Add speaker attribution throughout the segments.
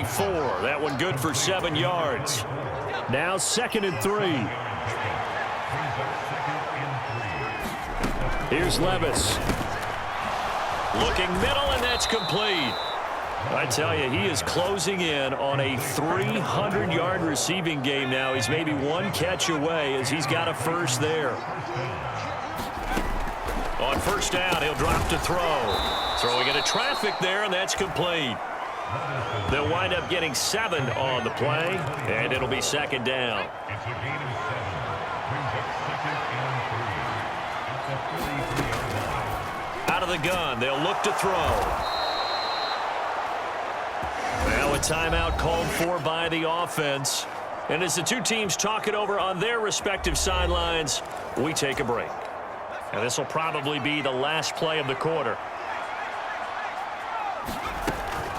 Speaker 1: 34. That one good for 7 yards. Now 2nd and 3. Here's Levis. Looking middle, and that's complete. I tell you, he is closing in on a 300-yard receiving game now. He's maybe one catch away as he's got a first there. On first down, he'll drop to throw. Throwing into traffic there, and that's complete. They'll wind up getting 7 on the play, and it'll be 2nd down. Out of the gun, they'll look to throw. Now a timeout called for by the offense. And as the two teams talk it over on their respective sidelines, we take a break. And this will probably be the last play of the quarter.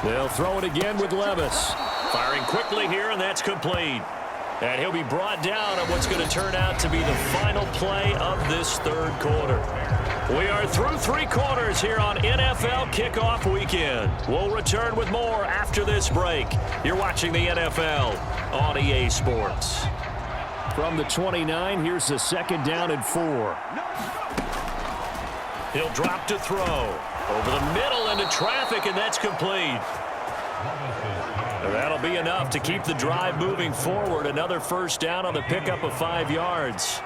Speaker 1: They'll throw it again with Levis. Firing quickly here, and that's complete. And he'll be brought down on what's going to turn out to be the final play of this 3rd quarter. We are through 3 quarters here on NFL Kickoff Weekend. We'll return with more after this break. You're watching the NFL on EA Sports. From the 29, here's the 2nd down and 4. He'll drop to throw. Over the middle into traffic, and that's complete. That'll be enough to keep the drive moving forward. Another first down on the pickup of 5 yards.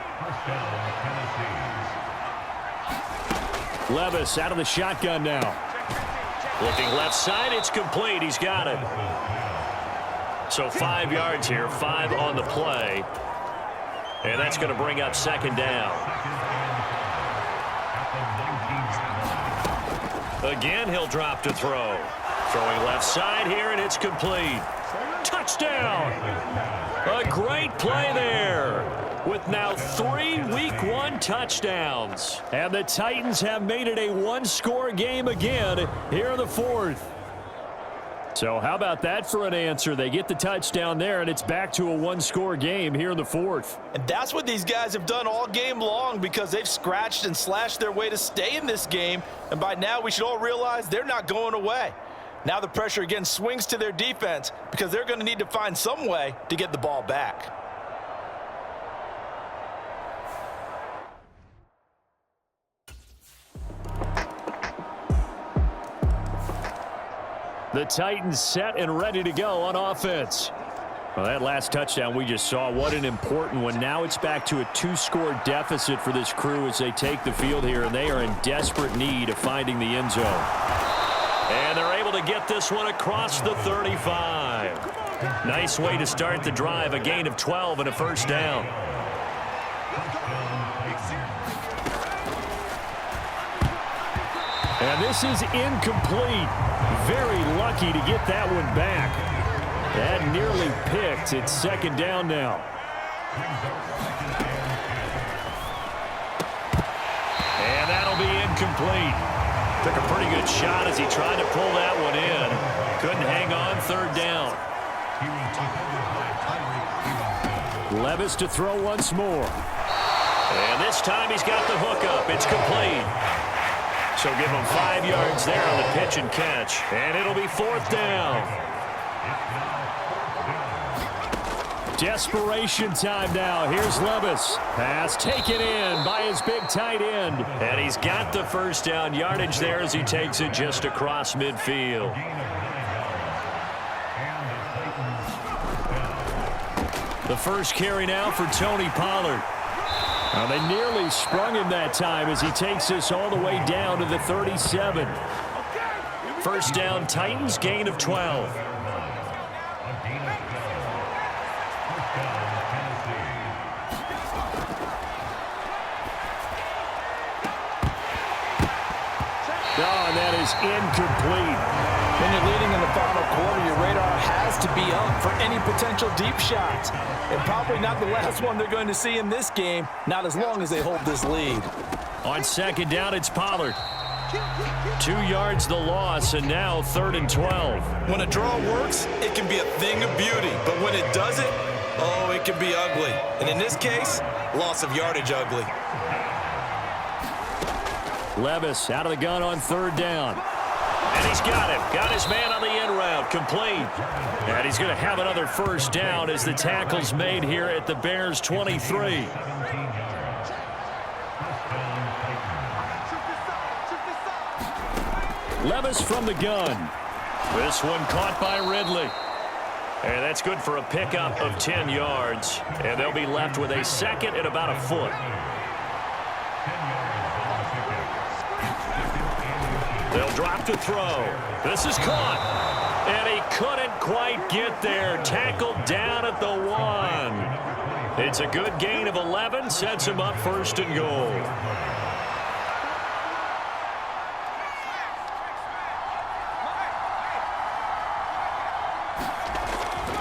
Speaker 1: Levis out of the shotgun now. Looking left side, it's complete. He's got it. So 5 yards here, 5 on the play. And that's going to bring up 2nd down. Again, he'll drop to throw. Throwing left side here, and it's complete. Touchdown! A great play there, with now 3 Week 1 touchdowns. And the Titans have made it a one-score game again here in the 4th. So how about that for an answer? They get the touchdown there, and it's back to a one-score game here in the 4th.
Speaker 2: And that's what these guys have done all game long, because they've scratched and slashed their way to stay in this game. And by now, we should all realize they're not going away. Now the pressure again swings to their defense, because they're going to need to find some way to get the ball back.
Speaker 1: The Titans set and ready to go on offense. Well, that last touchdown we just saw, what an important one. Now it's back to a 2-score deficit for this crew as they take the field here, and they are in desperate need of finding the end zone. And they're able to get this one across the 35. Nice way to start the drive, a gain of 12 and a first down. And this is incomplete. Very lucky to get that one back. That nearly picked. It's 2nd down now. And that'll be incomplete. Took a pretty good shot as he tried to pull that one in. Couldn't hang on, 3rd down. Levis to throw once more. And this time he's got the hook up. It's complete. So give him 5 yards there on the pitch and catch. And it'll be 4th down. Desperation time now. Here's Levis. Pass taken in by his big tight end. And he's got the first down yardage there as he takes it just across midfield. The first carry now for Tony Pollard. Now they nearly sprung him that time as he takes this all the way down to the 37. First down, Titans, gain of 12. Oh, and that is incomplete.
Speaker 2: When you're leading in the final quarter, your radar has to be up for any potential deep shots. And probably not the last one they're going to see in this game, not as long as they hold this lead.
Speaker 1: On 2nd down, it's Pollard. 2 yards the loss, and now 3rd and 12.
Speaker 2: When a draw works, it can be a thing of beauty. But when it doesn't, oh, it can be ugly. And in this case, loss of yardage ugly.
Speaker 1: Levis out of the gun on 3rd down. And he's got him. Got his man on the in route. it complete. And he's going to have another first down as the tackle's made here at the Bears' 23. Levis from the gun. This one caught by Ridley. And that's good for a pickup of 10 yards. And they'll be left with a second and about a foot. They'll drop to throw. This is caught. And he couldn't quite get there. Tackled down at the 1. It's a good gain of 11. Sets him up first and goal.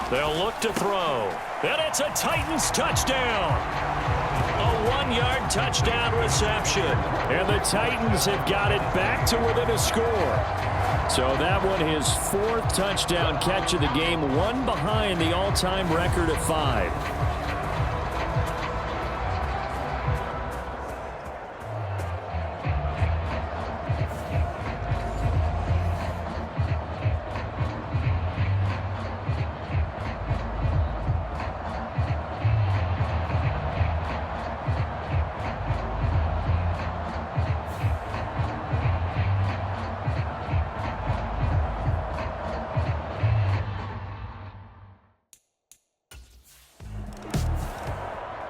Speaker 1: They'll look to throw. And it's a Titans touchdown. A 1-yard touchdown reception. And the Titans have got it back to within a score. So that one, his 4th touchdown catch of the game, one behind the all-time record of 5.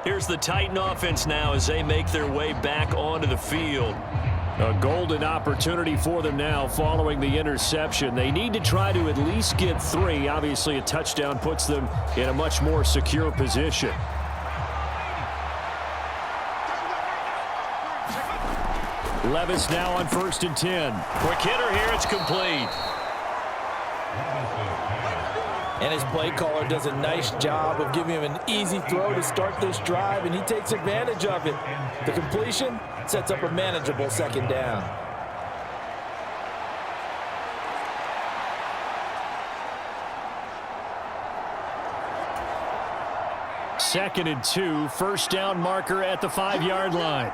Speaker 1: Here's the Titan offense now as they make their way back onto the field. A golden opportunity for them now following the interception. They need to try to at least get 3. Obviously, a touchdown puts them in a much more secure position. Levis now on 1st and 10. Quick hitter here, it's complete.
Speaker 2: And his play caller does a nice job of giving him an easy throw to start this drive, and he takes advantage of it. The completion sets up a manageable 2nd down.
Speaker 1: Second and 2, first down marker at the 5-yard line.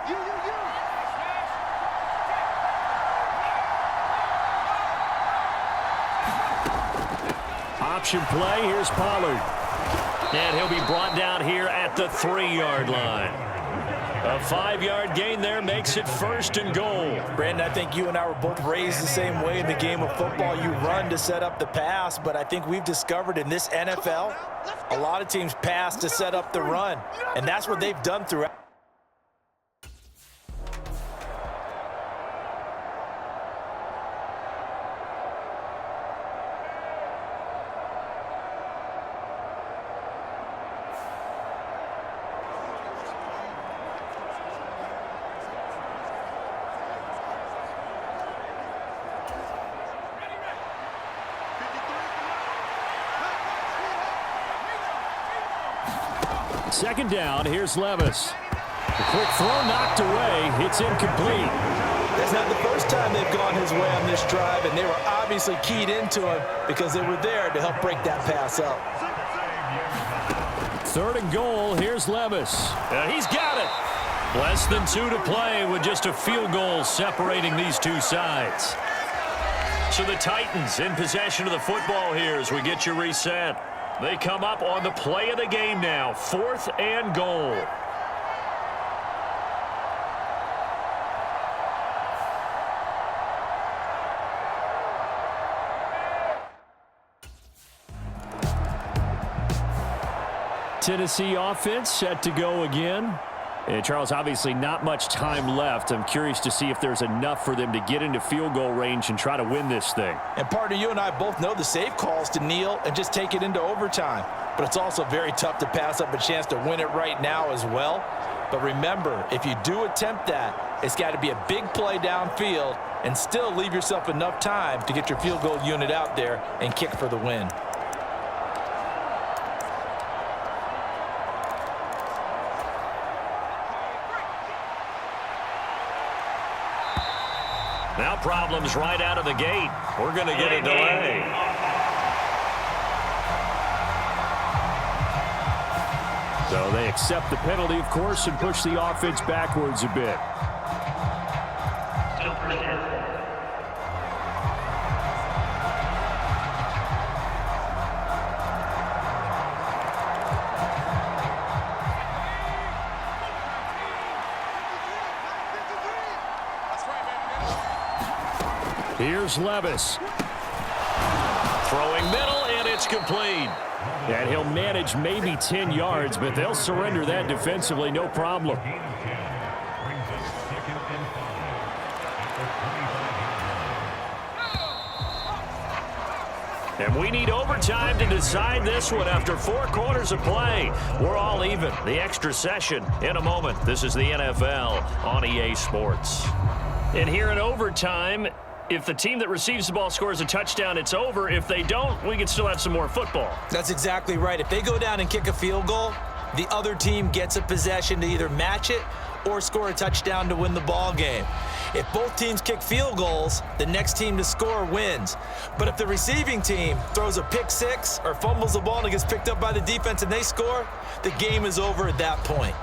Speaker 1: Option play, here's Pollard. And he'll be brought down here at the 3-yard line. A 5-yard gain there makes it 1st and goal.
Speaker 2: Brandon, I think you and I were both raised the same way in the game of football. You run to set up the pass, but I think we've discovered in this NFL, a lot of teams pass to set up the run. And that's what they've done throughout.
Speaker 1: Second down, here's Levis. The quick throw knocked away. It's incomplete.
Speaker 2: That's not the first time they've gone his way on this drive, and they were obviously keyed into him because they were there to help break that pass up.
Speaker 1: 3rd and goal, here's Levis. He's got it. Less than 2 to play with just a field goal separating these two sides. So the Titans in possession of the football here as we get you reset. They come up on the play of the game now, 4th and goal. Tennessee offense set to go again. And Charles, obviously not much time left. I'm curious to see if there's enough for them to get into field goal range and try to win this thing.
Speaker 2: And partner, you and I both know the safe calls to kneel and just take it into overtime. But it's also very tough to pass up a chance to win it right now as well. But remember, if you do attempt that, it's got to be a big play downfield and still leave yourself enough time to get your field goal unit out there and kick for the win.
Speaker 1: Now problems right out of the gate. We're going to get a delay. So they accept the penalty, of course, and push the offense backwards a bit. Here's Levis. Throwing middle, and it's complete. And he'll manage maybe 10 yards, but they'll surrender that defensively, no problem. And we need overtime to decide this one after 4 quarters of play. We're all even. The extra session in a moment. This is the NFL on EA Sports. And here in overtime, if the team that receives the ball scores a touchdown, it's over. If they don't, we can still have some more football.
Speaker 2: That's exactly right. If they go down and kick a field goal, the other team gets a possession to either match it or score a touchdown to win the ball game. If both teams kick field goals, the next team to score wins. But if the receiving team throws a pick six or fumbles the ball and it gets picked up by the defense and they score, the game is over at that point.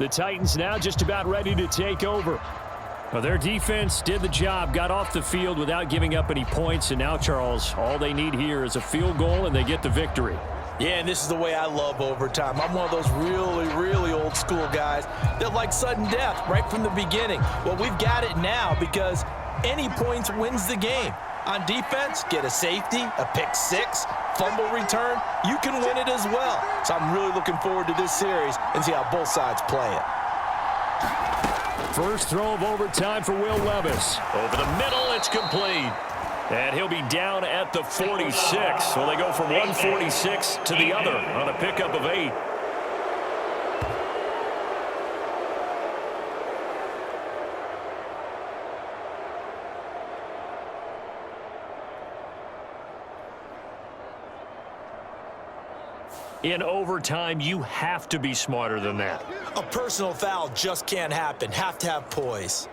Speaker 1: The Titans now just about ready to take over. Well, their defense did the job, got off the field without giving up any points, and now, Charles, all they need here is a field goal, and they get the victory.
Speaker 2: Yeah, and this is the way I love overtime. I'm one of those really, really old school guys that like sudden death right from the beginning. Well, we've got it now because any points wins the game. On defense, get a safety, a pick six, fumble return, you can win it as well. So I'm really looking forward to this series and see how both sides play it.
Speaker 1: First throw of overtime for Will Levis. Over the middle, it's complete. And he'll be down at the 46. So they go from 146 to the other on a pickup of 8. In overtime, you have to be smarter than that.
Speaker 2: A personal foul just can't happen. Have to have poise.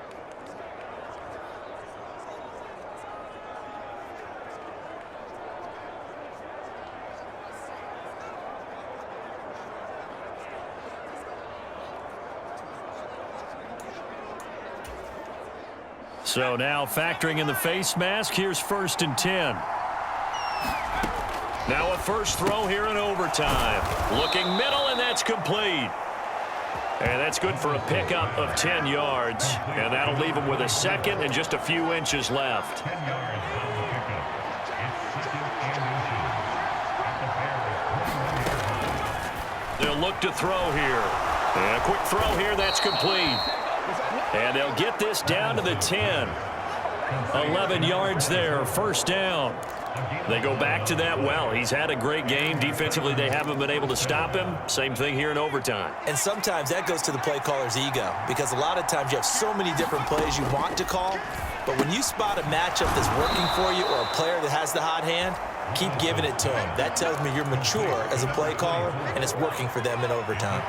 Speaker 1: So now factoring in the face mask, here's 1st and 10. Now a first throw here in overtime. Looking middle, and that's complete. And that's good for a pickup of 10 yards. And that'll leave him with a second and just a few inches left. They'll look to throw here. And a quick throw here, that's complete. And they'll get this down to the 10. 11 yards there, first down. They go back to that well. He's had a great game. Defensively, they haven't been able to stop him. Same thing here in overtime.
Speaker 2: And sometimes that goes to the play caller's ego because a lot of times you have so many different plays you want to call, but when you spot a matchup that's working for you or a player that has the hot hand, keep giving it to him. That tells me you're mature as a play caller, and it's working for them in overtime.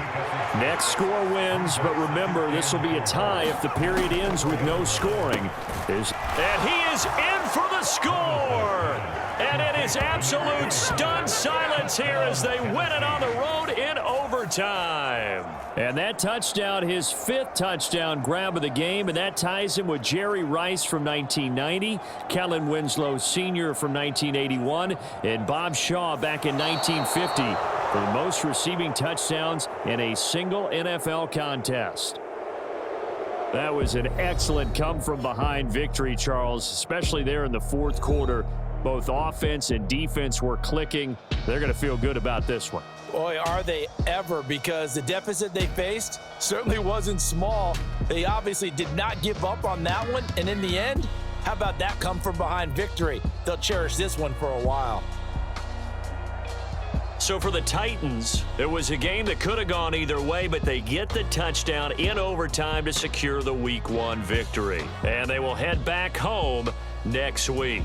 Speaker 1: Next score wins, but remember, this will be a tie if the period ends with no scoring. And he is in for the score! And it is absolute stunned silence here as they win it on the road in overtime. And that touchdown, his 5th touchdown grab of the game, and that ties him with Jerry Rice from 1990, Kellen Winslow Sr. from 1981, and Bob Shaw back in 1950 for the most receiving touchdowns in a single NFL contest. That was an excellent come-from-behind victory, Charles, especially there in the 4th quarter. Both offense and defense were clicking. They're going to feel good about this one.
Speaker 2: Boy, are they ever, because the deficit they faced certainly wasn't small. They obviously did not give up on that one, and in the end, how about that come-from-behind victory? They'll cherish this one for a while.
Speaker 1: So for the Titans, it was a game that could have gone either way, but they get the touchdown in overtime to secure the Week 1 victory. And they will head back home next week.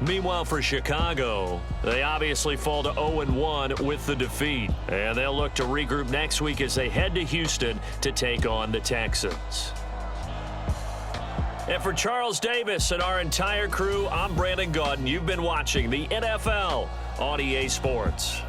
Speaker 1: Meanwhile, for Chicago, they obviously fall to 0-1 with the defeat. And they'll look to regroup next week as they head to Houston to take on the Texans. And for Charles Davis and our entire crew, I'm Brandon Gaudin. You've been watching the NFL on EA Sports.